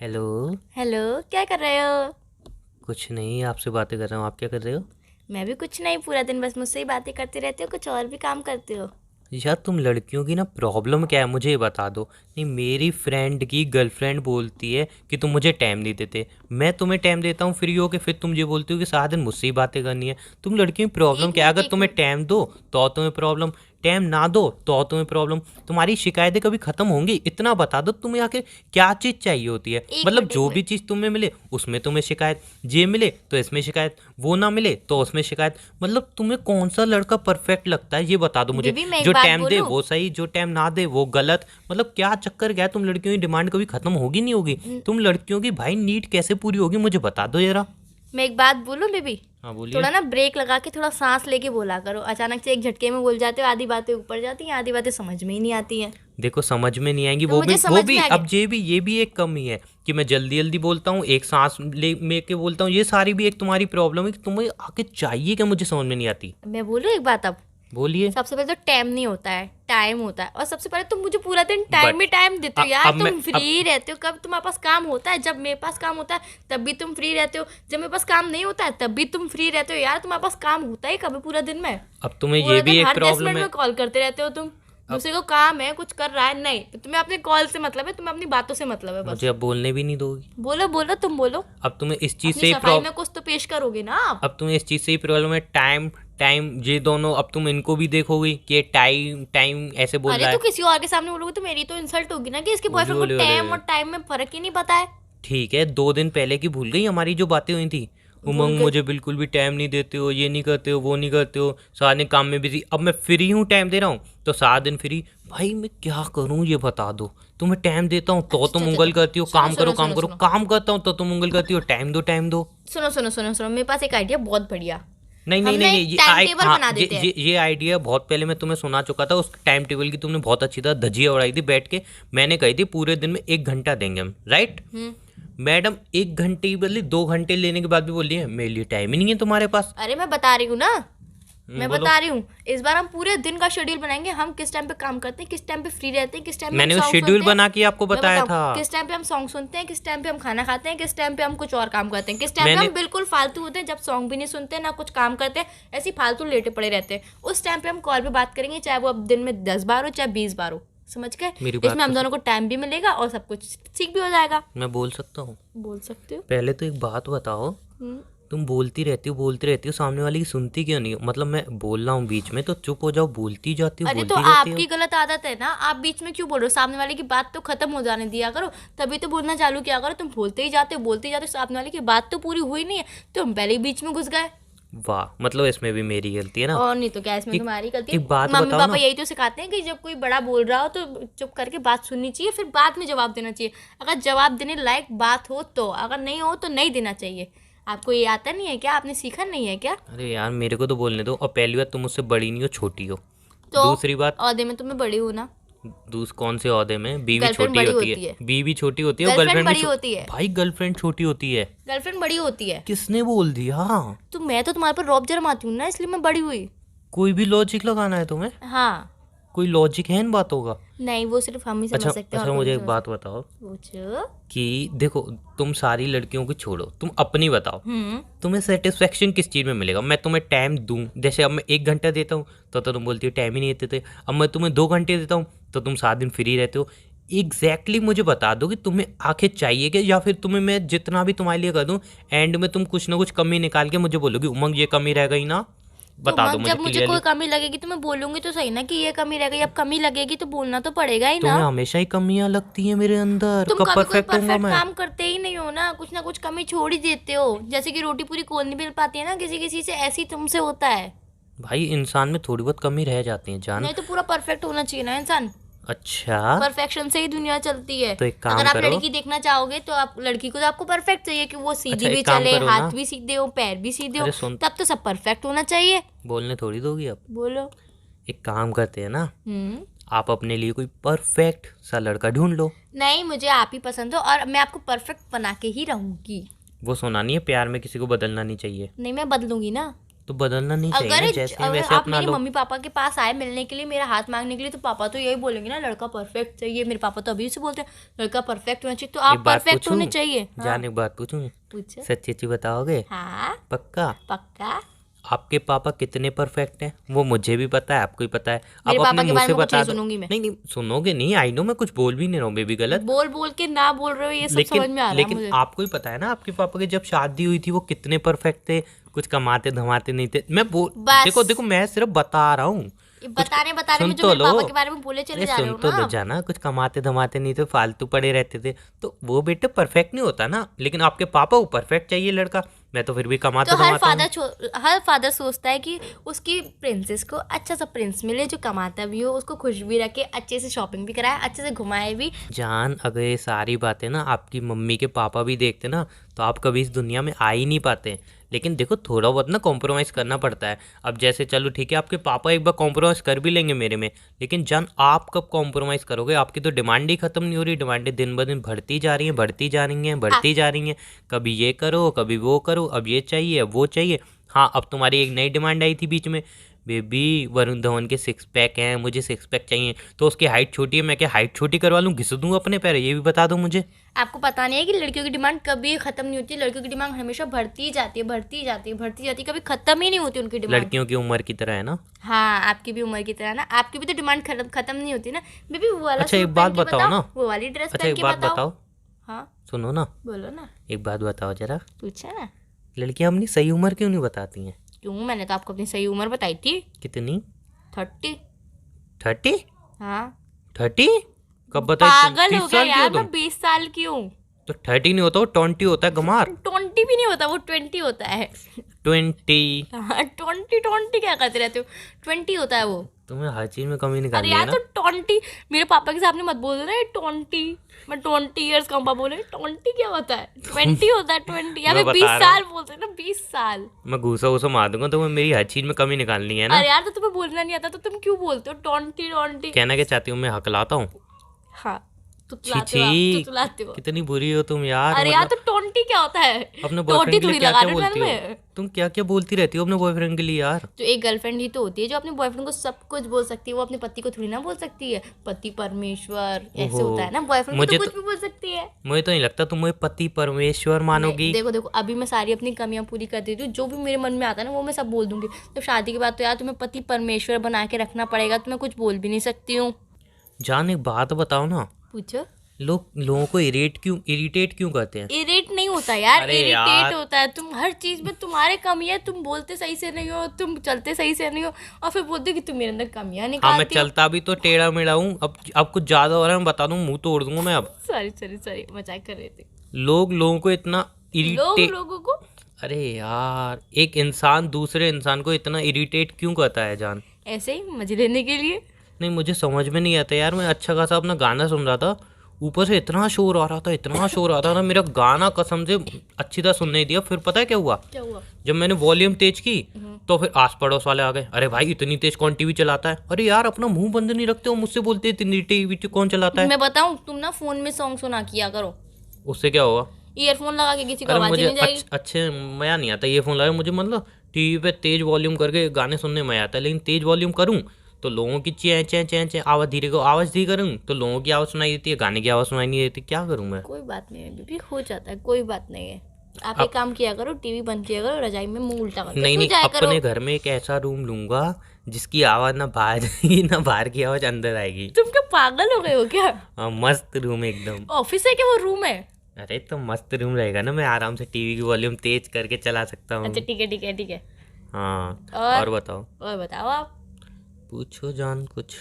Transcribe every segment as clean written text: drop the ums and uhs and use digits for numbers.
Hello. Hello. क्या कर रहे हो? कुछ नहीं, आपसे बातें कर रहा हूँ। आप क्या कर रहे हो? मैं भी कुछ नहीं, पूरा दिन बस मुझसे ही बातें करते रहते हो, कुछ और भी काम करते हो? यार तुम लड़कियों की ना प्रॉब्लम क्या है मुझे ये बता दो। नहीं, मेरी फ्रेंड की गर्लफ्रेंड बोलती है कि तुम मुझे टाइम नहीं देते। मैं तुम्हें टाइम देता हूँ फ्री हो के, फिर तुम ये बोलती हो कि सारा दिन मुझसे ही बातें करनी है। तुम लड़कियों की प्रॉब्लम एक क्या है? मिनट अगर एक तुम्हें मिनट। टाइम दो तो तुम्हें प्रॉब्लम, टाइम ना दो तो तुम्हें प्रॉब्लम। तुम्हारी शिकायतें कभी खत्म होंगी? इतना बता दो, तुम्हें आखिर क्या चीज़ चाहिए होती है? एक मतलब मिनट एक जो भी मिनट। चीज़ तुम्हें मिले उसमें तुम्हें शिकायत, ये मिले तो इसमें शिकायत, वो ना मिले तो उसमें शिकायत। मतलब तुम्हें कौन सा लड़का परफेक्ट लगता है ये बता दो मुझे। बेबी मैं एक जो बात टाइम दे बोलूं? वो सही, जो टाइम ना दे वो गलत। मतलब क्या चक्कर क्या है? तुम लड़कियों की डिमांड कभी खत्म होगी नहीं होगी? तुम लड़कियों की भाई नीड कैसे पूरी होगी मुझे बता दो जरा। मैं एक बात बोलूं बेबी? हाँ बोलिए। थोड़ा ना ब्रेक लगा के थोड़ा सांस लेके बोला करो। अचानक से एक झटके में बोल जाते हो, आधी बातें ऊपर जाती हैं, आधी बातें समझ में ही नहीं आती हैं। देखो समझ में नहीं आएंगी, तो वो भी मुझे वो समझ भी में आ अब गया। ये भी एक कमी है कि मैं जल्दी जल्दी बोलता हूँ, एक सांस ले के बोलता हूँ। ये सारी भी एक तुम्हारी प्रॉब्लम है कि तुम्हें आके चाहिए क्या मुझे समझ में नहीं आती। मैं बोलूं एक बात अब? बोलिए। सबसे पहले तो टाइम नहीं होता है, टाइम होता है। और सबसे पहले तुम मुझे पूरा दिन टाइम ही बट टाइम देते हो यार। अब मैं तुम अब फ्री रहते हो कब तुम्हारे पास काम होता है? जब मेरे पास काम होता है तब भी तुम फ्री रहते हो, जब मेरे पास काम नहीं होता है तब भी तुम फ्री रहते हो। यार तुम्हारे पास काम होता है कभी पूरा दिन में? अब तुम्हें ये पूरा भी दिन एक हर दस प्रॉब्लम मिनट है। में कॉल करते रहते हो तुम। अब दूसरे को काम है, कुछ कर रहा है नहीं, तो तुम्हें अपने कॉल से मतलब है, तुम्हें अपनी बातों से मतलब है मुझे बस। अब बोलने भी नहीं दोगी? बोलो बोलो, तुम बोलो। अब तुम्हें इस चीज़ अपनी से ही सफाई में कुछ तो पेश करोगे ना आप? अब तुम्हें इस चीज़ से ही प्रॉब्लम है। टाइम टाइम ये दोनों, अब तुम इनको भी देखोगी कि ये टाइम टाइम ऐसे बोल अरे रहा तो है। किसी और के सामने बोलोगे तो मेरी तो इंसल्ट होगी ना, कि इसके ओले बॉयफ्रेंड को ओले ओले। टाइम और टाइम में फर्क ही नहीं पता है। ठीक है, 2 दिन पहले की भूल गई हमारी जो बातें हुई थी? भूल उमंग गई? मुझे बिल्कुल भी टाइम नहीं देते हो, ये नहीं करते हो, वो नहीं करते हो, सारा दिन काम में बिजी। अब मैं फ्री हूँ, टाइम दे रहा हूँ तो सारा दिन फ्री। भाई मैं क्या करूँ ये बता दो। तुम्हें टाइम देता हूँ तो अच्छा तुम चलो। उंगल करती हो, सुनो काम करो सुनो काम सुनो करो, सुनो काम करता हूँ तो तुम उंगल करती हो, टाइम दो टाइम दो। सुनो सुनो सुनो सुनो, मेरे पास एक आइडिया बहुत बढ़िया। नहीं हम नहीं ना नहीं नहीं, एक टाइम टेबल हाँ, बना ये देते हैं। ये ये आइडिया बहुत पहले मैं तुम्हें सुना चुका था। उस टाइम टेबल की तुमने बहुत अच्छी तरह धज्जियां उड़ाई थी बैठ के। मैंने कही थी पूरे दिन में 1 घंटा देंगे हम, राइट? हम्म। मैडम 1 घंटे की बदले 2 घंटे लेने के बाद भी बोल रही है मेरे लिए टाइम ही नहीं है तुम्हारे पास। अरे मैं बता रही हूँ ना। मैं बोलो। बता रही हूँ। इस बार हम पूरे दिन का शेड्यूल बनाएंगे, हम किस टाइम पे काम करते हैं, किस टाइम पे फ्री रहते हैं, किस टाइम पे हम मैंने वो सॉन्ग शेड्यूल सुनते हैं। बना के आपको मैं बताया बताऊँ था। किस टाइम पे हम सॉन्ग सुनते हैं, किस टाइम पे हम खाना खाते हैं, किस टाइम पे हम कुछ और काम करते हैं, किस टाइम पे मैंने हम बिल्कुल फालतू होते हैं, जब सॉन्ग भी नहीं सुनते ना कुछ काम करते हैं, ऐसे ही फालतू लेटे पड़े रहते हैं। उस टाइम पे हम कॉल पे बात करेंगे, चाहे वो अब दिन में 10 बार हो चाहे 20 बार हो। समझ गए? मेरी बात इसमें तो हम दोनों को टाइम भी मिलेगा और सब कुछ ठीक भी हो जाएगा। मैं बोल सकता हूँ? बोल सकते हो। पहले तो एक बात बताओ। हम्म। तुम बोलती रहती हो, सामने वाले की सुनती क्यों नहीं हो? मतलब मैं बोल रहा हूँ बीच में तो चुप हो जाओ, अरे तो बोलती रहती हो। आपकी गलत आदत है ना, आप बीच में क्यों बोल रहे हो? सामने वाले की बात तो खत्म हो जाने दिया करो, तभी तो बोलना चालू किया करो। तुम बोलते ही जाते हो, सामने वाले की बात तो पूरी हुई नहीं है, तुम पहले ही बीच में घुस गए। वाह, मतलब इसमें भी मेरी गलती है ना? और नहीं तो क्या, इसमें एक तुम्हारी गलती एक है। बात मम्मी बताओ पापा ना। यही तो सिखाते हैं कि जब कोई बड़ा बोल रहा हो तो चुप करके बात सुननी चाहिए, फिर बाद में जवाब देना चाहिए। अगर जवाब देने लायक बात हो तो, अगर नहीं हो तो नहीं देना चाहिए। आपको ये आता नहीं है क्या? आपने सीखा नहीं है क्या? अरे यार मेरे को तो बोलने दो। और पहली बात, तुम मुझसे बड़ी नहीं हो, छोटी हो। तो दूसरी बात, औहदे में तुम्हें बड़ी हो ना। कौन से ओहदे में? बीवी गर्लफ्रेंड छोटी बड़ी होती है। होती है। बीवी छोटी होती है और गर्लफ्रेंड गर्लफ्रेंड भी बड़ी होती है। भाई गर्लफ्रेंड छोटी होती है। गर्लफ्रेंड बड़ी होती है। किसने बोल दिया? तो मैं तो तुम्हारे पर रौब जमाती हूँ ना, इसलिए मैं बड़ी हुई। कोई भी लॉजिक लगाना है तुम्हें? हाँ। कोई लॉजिक है इन बातों का? नहीं, वो सिर्फ हम ही समझ अच्छा सकते हैं और अच्छा, कोई मुझे नहीं एक समझ बात सकता। बताओ पूछो। कि देखो, तुम सारी लड़कियों को छोड़ो, तुम अपनी बताओ। हम्म। तुम्हें सेटिस्फेक्शन किस चीज़ में मिलेगा? मैं तुम्हें टाइम दूं, जैसे अब मैं 1 घंटा देता हूँ तो तुम बोलती हो टाइम ही नहीं देते थे। अब मैं तुम्हें 2 घंटे देता हूँ तो तुम 7 दिन फ्री रहते हो। मुझे बता दो कि तुम्हें आखिर चाहिए क्या, या फिर तुम्हें मैं जितना भी तुम्हारे लिए कर दूं, एंड में तुम कुछ ना कुछ कमी निकाल के मुझे बोलोगी उमंग ये कमी रह गई ना। तो बता दो मुझे जब मुझे क्लियरली। कोई कमी लगेगी तो मैं बोलूंगी तो सही ना कि ये कमी रह गई। अब कमी लगेगी तो बोलना तो पड़ेगा ही ना। तुम्हें हमेशा ही कमियां लगती हैं मेरे अंदर, तुम कब कभी कोई परफेक्ट होऊंगा परफेक्ट मैं? काम करते ही नहीं हो ना कुछ कमी छोड़ ही देते हो। जैसे कि रोटी पूरी कोल नहीं मिल पाती है ना किसी किसी से, ऐसी तुमसे होता है। भाई इंसान में थोड़ी बहुत कमी रह जाती है जान। नहीं तो पूरा परफेक्ट होना चाहिए ना इंसान। अच्छा, परफेक्शन से ही दुनिया चलती है। तो एक अगर काम आप करो। लड़की देखना चाहोगे तो आप लड़की को, तो आपको परफेक्ट चाहिए कि वो अच्छा सीधी भी एक काम चले, करो ना। हाथ भी सीधे हो, पैर भी सीधे हो। अरे सुन, तब तो सब परफेक्ट होना चाहिए। बोलने थोड़ी दोगी अब? बोलो। एक काम करते हैं ना, हम्म। आप अपने लिए कोई परफेक्ट सा लड़का ढूंढ लो। नहीं, मुझे आप ही पसंद हो और मैं आपको परफेक्ट बना के ही रहूंगी। वो सुना नहीं है, प्यार में किसी को बदलना नहीं चाहिए। नहीं, मैं बदलूंगी ना। तो बदलना नहीं चाहिए अगर ना, जैसे हैं अगर वैसे आप अपना मेरे लो। मम्मी पापा के पास आए मिलने के लिए, मेरा हाथ मांगने के लिए, तो पापा तो यही बोलेंगे ना, लड़का परफेक्ट चाहिए। मेरे पापा तो अभी से बोलते हैं लड़का परफेक्ट होना चाहिए, तो एक आप बात परफेक्ट पूछूं होने चाहिए। हाँ जान, एक बात पूछूं, पूछो। सच्ची सच्ची बताओगे? हाँ पक्का? पक्का। आपके पापा कितने परफेक्ट हैं वो मुझे भी पता है, आपको भी पता है। मेरे आप अपने पापा के मुंह बारे से में कुछ बता नहीं दो। सुनूंगी मैं। नहीं नहीं सुनोगे नहीं, आई नो, मैं कुछ बोल भी नहीं रहा हूँ बेबी गलत। बोल बोल के ना बोल रहे हो, ये सब लेकिन समझ में आ रहा है लेकिन मुझे। आपको ही पता है ना, आपके पापा की जब शादी हुई थी वो कितने परफेक्ट थे, कुछ कमाते धमाते नहीं थे। मैं बोल बस देखो देखो, मैं सिर्फ बता रहा हूँ। ये कुछ बताने सुन में जो तो मेरे लो, पापा के बारे में बोले चले अरे जा रहे सुन हो तो ना लो आप। जाना, कुछ कमाते धमाते नहीं थे, फालतू पड़े रहते थे, तो वो बेटे परफेक्ट नहीं होता ना। लेकिन आपके पापा को परफेक्ट चाहिए लड़का, मैं तो फिर भी तो कमाता धमाता हूँ। हर फादर सोचता है कि उसकी प्रिंसेस को अच्छा सा प्रिंस मिले जो कमाता भी हो, उसको खुश भी रखे, अच्छे से शॉपिंग भी कराए, अच्छे से घुमाए भी। जान अगर ये सारी बातें ना आपकी मम्मी के पापा भी देखते ना, तो आप कभी इस दुनिया में आ ही नहीं पाते। लेकिन देखो थोड़ा बहुत ना कॉम्प्रोमाइज़ करना पड़ता है। अब जैसे चलो ठीक है, आपके पापा एक बार कॉम्प्रोमाइज़ कर भी लेंगे मेरे में, लेकिन जान आप कब कॉम्प्रोमाइज़ करोगे? आपकी तो डिमांड ही ख़त्म नहीं हो रही, डिमांडें दिन ब दिन बढ़ती जा रही हैं, बढ़ती जा रही हैं, बढ़ती जा रही हैं। कभी ये करो, कभी वो करो, अब ये चाहिए, अब वो चाहिए। हाँ, अब तुम्हारी एक नई डिमांड आई थी बीच में, बेबी वरुण धवन के सिक्स पैक हैं, मुझे सिक्स पैक चाहिए। तो उसकी हाइट छोटी है, मैं क्या हाइट छोटी करवा लूँ, घिस दूँ अपने पैर? ये भी बता दो मुझे। आपको पता नहीं है कि लड़कियों की डिमांड कभी खत्म नहीं होती। लड़कियों की डिमांड हमेशा बढ़ती ही जाती है, बढ़ती ही जाती है, बढ़ती जाती है, कभी खत्म ही नहीं होती उनकी डिमांड। लड़कियों की उम्र की तरह है ना। हाँ आपकी भी उम्र की तरह ना, आपकी भी तो डिमांड खत्म नहीं होती ना। बेबी वो वाला अच्छा सूट एक बात पहन के बताओ बताओ, ना, वो वाली ड्रेस अच्छा पहन एक के बात बताओ। बताओ, हाँ सुनो ना, बोलो ना। एक बात बताओ जरा, पूछा ना। लड़कियां अपनी सही उम्र क्यों नहीं बताती हैं? क्यों, मैंने तो आपको अपनी सही उम्र बताई थी। कितनी? 30। 30? हाँ 30? कब बताई? पागल हो 30 गया साल की हो यार, तुम? मैं 20 साल की हूँ। तो 30 नहीं होता, वो 20 होता है गमार। 20 भी नहीं होता, वो 20 होता है। 20। हाँ 20 क्या करते रहते हो, 20 होता है वो। तुम्हें हर चीज में कमी अरे निकालनी है यार ना। तो 20, मेरे पापा के सामने मत बोल देना ये 20। मैं 20 ईयर्स का हूँ, पापा बोले 20 क्या होता है, 20 होता है 20, या मैं फिर 20 बता रहा हूँ। साल बोलते हैं ना, 20 साल। मैं घूसा घूसा मार दूंगा, तुम्हें मेरी हर चीज में कमी निकालनी है ना। अरे यार तो तुम्हें बोलना नहीं आता तो तुम क्यों बोलते हो 20 कहना क्या चाहती हूँ, मैं हकलाता हूँ? हाँ छी तुतलाते हो आप, छी, तुतलाते हो। कितनी बुरी हो तुम यार। अरे यार मतलब तो 20 क्या होता है, अपने 20 बॉयफ्रेंड के लिए थोड़ी क्या लगा क्या रहे बोलती हो? में। तुम क्या क्या बोलती रहती हो अपने बॉयफ्रेंड के लिए यार? तो एक गर्लफ्रेंड ही तो होती है जो अपने बॉयफ्रेंड को सब कुछ बोल सकती है, वो अपने पति को थोड़ी ना बोल सकती है। पति परमेश्वर ऐसे ओहो, होता है ना, बॉयफ्रेंड को मुझे तो तो कुछ भी बोल सकती है। मुझे तो नहीं लगता तुम मुझे पति परमेश्वर नहीं, मानोगी। देखो देखो अभी मैं सारी अपनी कमियां पूरी कर देती हूँ, जो भी मेरे मन में आता है ना वो मैं सब बोल दूंगी। तो शादी के बाद तो यार तुम्हें पति परमेश्वर बना के रखना पड़ेगा, तो मैं कुछ बोल भी नहीं सकती हूँ। जान एक बात बताओ ना, पूछो। लोगों को इरिटेट क्यों करते हैं? इरिटेट नहीं होता यार, अरे इरिटेट यार। होता है। तुम हर चीज में तुम्हारे कमी है, तुम बोलते सही से नहीं हो, तुम चलते सही से नहीं हो, और फिर बोलते हो कि तुम मेरे अंदर कमियां हाँ मैं निकालती हो। चलता भी तो टेढ़ा मेढ़ा हूँ। अब कुछ ज्यादा हो रहा है, मैं बता दूँ मुंह तोड़ दूंगा मैं अब। सॉरी सॉरी सॉरी, मजाक कर रहे थे। लोगों को इतना इरिटेट, लोगों को अरे यार एक इंसान दूसरे इंसान को इतना इरिटेट क्यों करता है जान? ऐसे ही मजे लेने के लिए। नहीं मुझे समझ में नहीं आता यार। मैं अच्छा खासा अपना गाना सुन रहा था, ऊपर से इतना शोर आ रहा था, इतना शोर आ रहा था, मेरा गाना कसम से अच्छी तरह सुन नहीं दिया। फिर पता है क्या हुआ? क्या हुआ? जब मैंने वॉल्यूम तेज की तो फिर आस पड़ोस वाले आ गए, अरे भाई इतनी तेज कौन टीवी चलाता है? अरे यार अपना मुंह बंद नहीं रखते हो, मुझसे बोलते इतनी टीवी कौन चलाता है? मैं बताऊं, तुम ना फोन में सॉन्ग सुना किया करो, उससे क्या होगा? ईयरफोन लगा के किसी को अरे आवाज ही मुझे नहीं जाएगी। अच्छे मज़ा नहीं आता ये फ़ोन लगा मुझे। मतलब टीवी पे तेज वॉल्यूम करके गाने सुनने में मज़ा आता है, लेकिन तेज वॉल्यूम करूँ तो लोगों की चें चें चें चें आवाज़ धीरे को आवाज़ धीरे करूँ तो लोगों की आवाज़ सुनाई देती है, गाने की आवाज़ सुनाई नहीं देती। क्या करूँ मैं? कोई बात नहीं है बेबी, हो जाता है, कोई बात नहीं है। आप एक काम किया करो, टीवी बंद किया करो, रजाई में मुंह उल्टा करके नहीं सो नहीं, जाया करो। अपने घर में एक ऐसा रूम लूंगा जिसकी आवाज़ ना बाहर जाएगी ना बाहर की आवाज़ अंदर आएगी। तुम क्या पागल हो गए हो क्या? हाँ, मस्त रूम एकदम। ऑफिस है क्या वो रूम है? अरे तो मस्त रूम रहेगा ना, मैं आराम से टीवी की वॉल्यूम तेज करके चला सकता हूँ। अच्छा ठीक है ठीक है ठीक है। हाँ और? और बताओ। और बताओ आप। पूछो जान कुछ।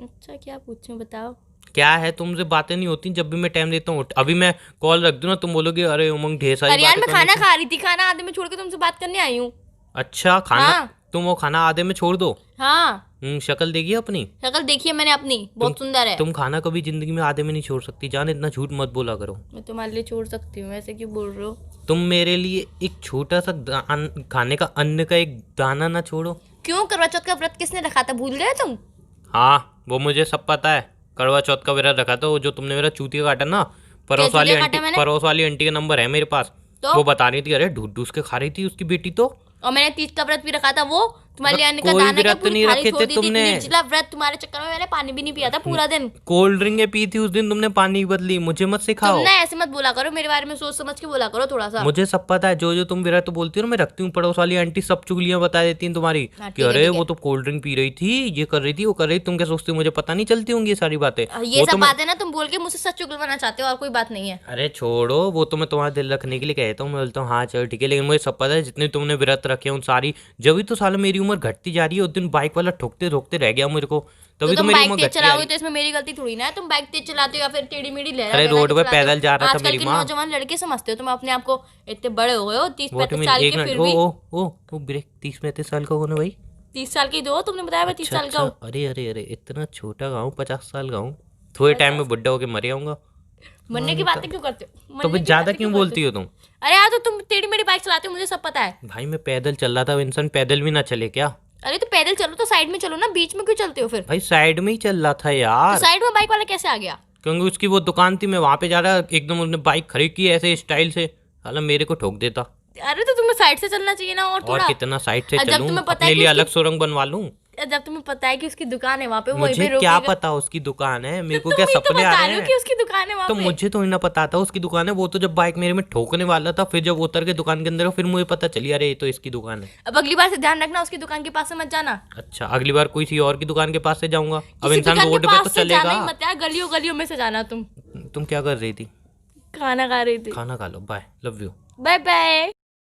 अच्छा क्या पूछूं, बताओ। क्या है, तुमसे बातें नहीं होती जब भी मैं टाइम देता हूँ? अभी मैं कॉल रख दूँ ना, तुम बोलोगे अरे उमंग ढेर सारी अरे यार बातें मैं खाना करनी खा रही थी, खाना आधे में छोड़ के तुमसे बात करने आई हूँ। थी। अच्छा खाना, हाँ। तुम वो खाना आधे में छोड़ दो? हाँ शक्ल देखिए अपनी। शक्ल देखिए मैंने अपनी, बहुत सुंदर है। तुम खाना कभी जिंदगी में आधे में नहीं छोड़ सकती जान, इतना झूठ मत बोला करो। मैं तुम्हारे लिए छोड़ सकती हूँ, ऐसे क्यों बोल रहे हो? तुम मेरे लिए एक छोटा सा खाने का अन्न का एक दाना ना छोड़ो। क्यों, करवा चौथ का व्रत किसने रखा था, भूल गए तुम? हाँ वो मुझे सब पता है, करवा चौथ का व्रत रखा था। वो जो तुमने मेरा चूतिया काटा ना, पड़ोस वाली चूतिया आंटी, काटा मैंने? पड़ोस वाली आंटी का नंबर है मेरे पास। तो? वो बता रही थी अरे ढूस ढूस के खा रही थी उसकी बेटी तो। और मैंने 30 का व्रत भी रखा था, वो तुम्हारे लिए अन्न का कोई दाना का व्रत पूरी नहीं थाली रखे छोड़ थे दी थी। तुमने। निर्जला व्रत तुम्हारे चक्कर में मैंने पानी भी नहीं पिया था पूरा दिन। कोल्ड ड्रिंकें पी थी उस दिन तुमने, पानी की बदली। मुझे मत सिखाओ। तुम ना ऐसे मत बोला करो, मेरे बारे में सोच समझ के बोला करो थोड़ा सा। मुझे सब पता है, जो जो तुम व्रत बोलती हो ना मैं रखती हूँ। पड़ोस वाली आंटी सब चुगलियां बता देती हैं तुम्हारी हाँ, कि ठीक है, अरे ठीक है। वो तो कोल्ड ड्रिंक पी रही थी, ये कर रही थी, वो कर रही थी। तुम क्या सोचती हो मुझे पता नहीं चलती होंगी ये सारी बातें? ये वो सब तो मैं, बातें ना तुम बोल के मुझसे सच चुगलवाना चाहते हो, और कोई बात नहीं है। अरे छोड़ो, वो तो मैं तुम्हारा दिल रखने के लिए कहता हूँ। मैं बोलता हूँ हाँ चलो ठीक है, लेकिन मुझे सब पता है जितने तुमने व्रत रखे हैं उन सारी, जब भी तो साला मेरी उम्र घटती जा रही है। उस दिन बाइक वाला ठोकते ठोकते रह गया मेरे को, तो तभी तो तुम मेरी बाइक उम्र तेज घटती जा चलाओगे रही। तो इसमें मेरी गलती थोड़ी ना है। तुम बाइक तेज चलाते हो या फिर टेढ़ी मेढ़ी ले अरे रोड पे पैदल जा रहा था आजकल मेरी के माँ। नौजवान लड़के समझते हो तुम अपने आप को, इतने बड़े हो गए हो, 30-35 मिनट, साल एक के, मिनट। फिर ओ भी ओ ओ ओ ब्रेक। 30-35 साल का होना भाई? 30 साल की दो, तुमने बताया मैं 30 अच्छा साल का अच्छा, हूँ। अरे अरे अरे, इतना छोटा गाँव, 50 साल का हूँ। थोड़े टाइम में बुढ़ा होके मर जाऊंगा। मरने की बातें क्यों करते हो? तो मरने फिर की ज्यादा बातें क्यों करते बोलती हो तुम? हो? अरे यार, तो तुम टेढ़ी मेढ़ी बाइक चलाते हो, मुझे सब पता है। भाई मैं पैदल चल रहा था, इंसान पैदल भी ना चले क्या? अरे तो पैदल चलो तो साइड में चलो ना, बीच में क्यों चलते हो फिर? भाई साइड में ही चल रहा था तो यार, साइड में बाइक वाला कैसे आ गया? क्योंकि उसकी वो दुकान थी, मैं वहां पे जा रहा, एकदम उसने बाइक खड़ी की ऐसे स्टाइल से, साला मेरे को ठोक देता। अरे तो तुम्हें साइड से चलना चाहिए ना, और और थोड़ा। कितना साइड से जब चलूं, तुम्हें पता अपने है कि लिए उसकी- अलग सुरंग बनवा लूं? जब तुम्हें पता है कि उसकी दुकान है वहाँ पे, वहीं मुझे पे क्या रोकेगा। पता उसकी दुकान है, मेरे को तुम क्या ही तो सपने आ बता रहे रहे हो हैं? कि उसकी दुकान है वहाँ तो पे। मुझे तो ही ना पता था उसकी दुकान है। वो तो जब बाइक मेरे में ठोकने वाला था, फिर जब उतर के दुकान के अंदर फिर मुझे पता चली, अरे ये तो इसकी दुकान है। अब अगली बार से ध्यान रखना, उसकी दुकान के पास से मत जाना। अच्छा, अगली बार कोई सी और की दुकान के पास से जाऊंगा। अब किसी इंसान दुकान के रोड पे तो पास से जाना ही चलेगा। मत यार, गलियों गलियों में से जाना। तुम तुम क्या कर रही थी? खाना खा रही थी। खाना खा लो, bye, love you. Bye bye.